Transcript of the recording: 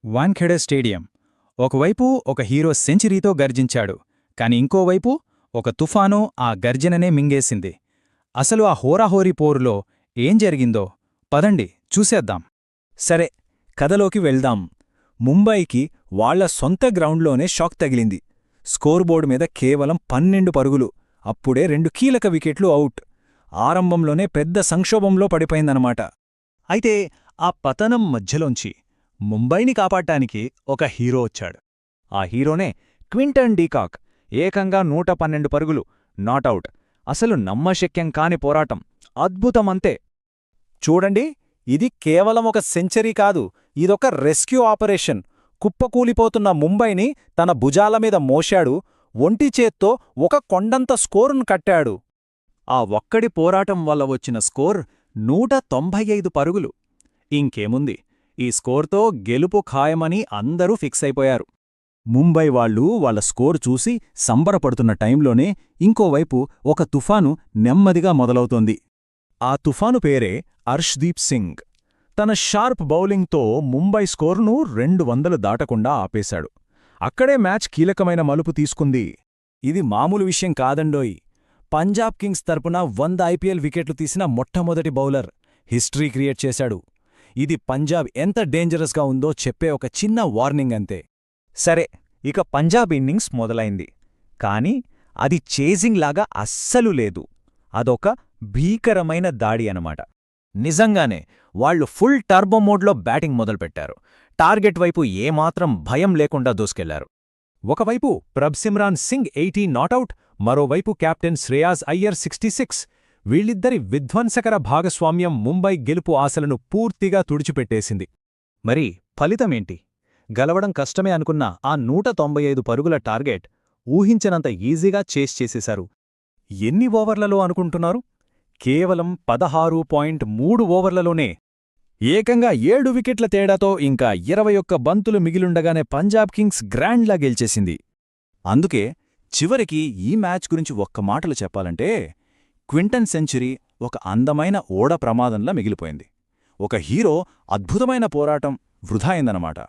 వాన్ఖెడే stadium. ఒకవైపు ఒక hero సెంచరీతో గర్జించాడు, కాని ఇంకోవైపు ఒక తుఫాను ఆ గర్జననే మింగేసింది. అసలు ఆ హోరాహోరీ పోరులో ఏం జరిగిందో పదండి చూసేద్దాం. సరే, కథలోకి వెళ్దాం. ముంబైకి వాళ్ల సొంత గ్రౌండ్లోనే షాక్ తగిలింది. స్కోర్ బోర్డు మీద కేవలం 12 పరుగులు. అప్పుడే 2 కీలక వికెట్లు అవుట్. ఆరంభంలోనే పెద్ద సంక్షోభంలో పడిపోయిందనమాట. అయితే ఆ పతనం మధ్యలోంచి ముంబైని కాపాడటానికి ఒక హీరో వచ్చాడు. ఆ హీరోనే క్వింటన్ డీకాక్. ఏకంగా 112 పరుగులు, నాటౌట్. అసలు నమ్మశక్యం కాని పోరాటం. అద్భుతమంతే. చూడండి, ఇది కేవలం ఒక సెంచరీ కాదు, ఇదొక రెస్క్యూ ఆపరేషన్. కుప్పకూలిపోతున్న ముంబైని తన భుజాల మీద మోశాడు. ఒంటి చేత్తో ఒక కొండంత స్కోరును కట్టాడు. ఆ ఒక్కడి పోరాటం వల్ల వచ్చిన స్కోర్ 195 పరుగులు. ఇంకేముంది, ఈ స్కోర్తో గెలుపు ఖాయమని అందరూ ఫిక్స్ అయిపోయారు. ముంబై వాళ్ళు వాళ్ళ స్కోర్ చూసి సంబరపడుతున్న టైంలోనే ఇంకోవైపు ఒక తుఫాను నెమ్మదిగా మొదలవుతోంది. ఆ తుఫాను పేరే అర్ష్దీప్ సింగ్. తన షార్ప్ బౌలింగ్తో ముంబై స్కోరును 200 దాటకుండా ఆపేశాడు. అక్కడే మ్యాచ్ కీలకమైన మలుపు తీసుకుంది. ఇది మామూలు విషయం కాదండోయ్. పంజాబ్ కింగ్స్ తరపున 100 ఐపీఎల్ వికెట్లు తీసిన మొట్టమొదటి బౌలర్. హిస్టరీ క్రియేట్ చేశాడు. ఇది పంజాబ్ ఎంత డేంజరస్గా ఉందో చెప్పే ఒక చిన్న వార్నింగ్ అంతే. సరే, ఇక పంజాబ్ ఇన్నింగ్స్ మొదలైంది. కాని అది చేజింగ్ లాగా అస్సలు లేదు. అదొక భీకరమైన దాడి అనమాట. నిజంగానే వాళ్లు ఫుల్ టర్బో మోడ్లో బ్యాటింగ్ మొదలుపెట్టారు. టార్గెట్ వైపు ఏమాత్రం భయం లేకుండా దూసుకెళ్లారు. ఒకవైపు ప్రభ్సిమ్రాన్ సింగ్ 80 నాటౌట్, మరోవైపు కెప్టెన్ శ్రేయాస్ అయ్యర్ 66. వీళ్ళిద్దరి విధ్వంసకర భాగస్వామ్యం ముంబై గెలుపు ఆశలను పూర్తిగా తుడిచిపెట్టేసింది. మరి ఫలితమేంటి? గెలవడం కష్టమే అనుకున్న ఆ 195 పరుగుల టార్గెట్ ఊహించినంత ఈజీగా చేస్ చేసేశారు. ఎన్ని ఓవర్లలో అనుకుంటున్నారు? కేవలం 16.3 ఓవర్లలోనే. ఏకంగా 7 వికెట్ల తేడాతో ఇంకా 21 బంతులు మిగిలుండగానే పంజాబ్ కింగ్స్ గ్రాండ్లా గెలిచేసింది. అందుకే చివరికి ఈ మ్యాచ్ గురించి ఒక్క మాటలు చెప్పాలంటే, క్వింటన్ సెంచరీ ఒక అందమైన ఓడ ప్రమాదంలా మిగిలిపోయింది. ఒక హీరో అద్భుతమైన పోరాటం వృధా అయిందన్నమాట.